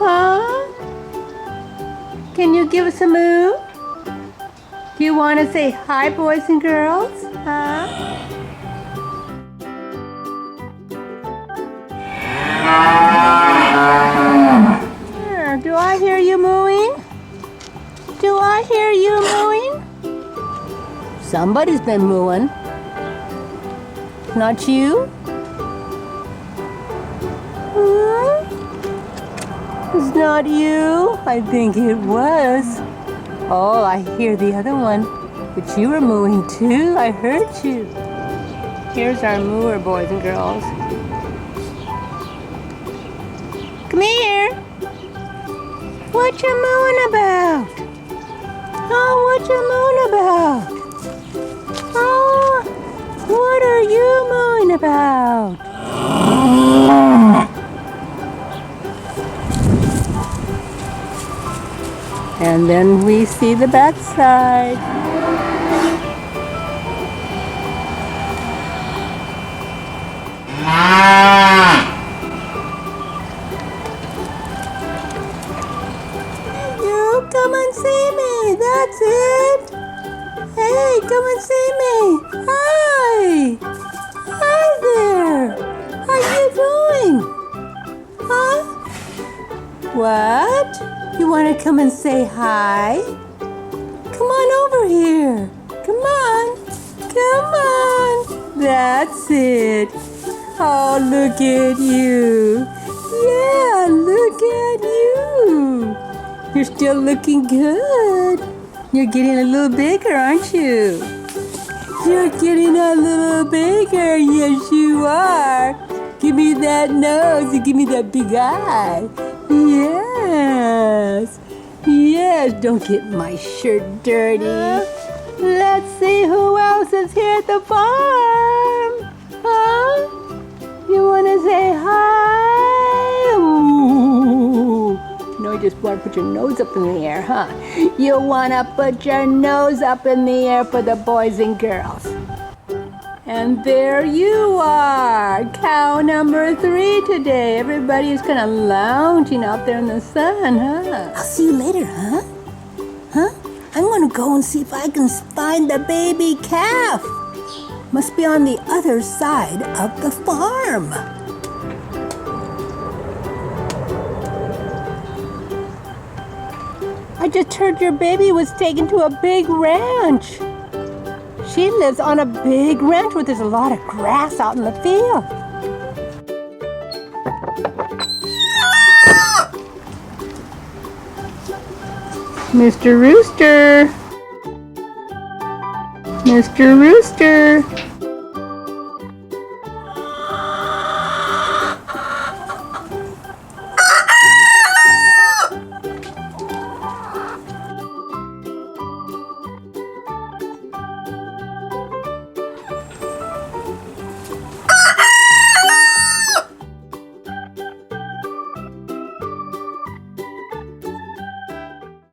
Huh? Can you give us a moo? Do you want to say hi, boys and girls? Huh? Do I hear you mooing? Do I hear you mooing? Somebody's been mooing. Not you? It's not you? I think it was. Oh, I hear the other one. But you were mooing too. I heard you. Here's our mooer, boys and girls. Come here. What you mooing about? Oh, what you mooing about? Oh, what are you mooing about? And then we see the backside. You come and see me. That's it. Hey, come and see me. Hi. Hi there. How you doing? Huh? What? You want to come and say hi? Come on over here. Come on. Come on. That's it. Oh, look at you. Yeah, look at you. You're still looking good. You're getting a little bigger, aren't you? You're getting a little bigger. Yes, you are. Give me that nose and give me that big eye. Yes. Yes, don't get my shirt dirty. Let's see who else is here at the farm. Huh? You want to say hi? Ooh. No, you just want to put your nose up in the air, huh? You want to put your nose up in the air for the boys and girls. And there you are, cow number 3 today. Everybody's kind of lounging out there in the sun, huh? I'll see you later, huh? Huh? I'm gonna go and see if I can find the baby calf. Must be on the other side of the farm. I just heard your baby was taken to a big ranch. She lives on a big ranch where there's a lot of grass out in the field. Mr. Rooster. Mr. Rooster.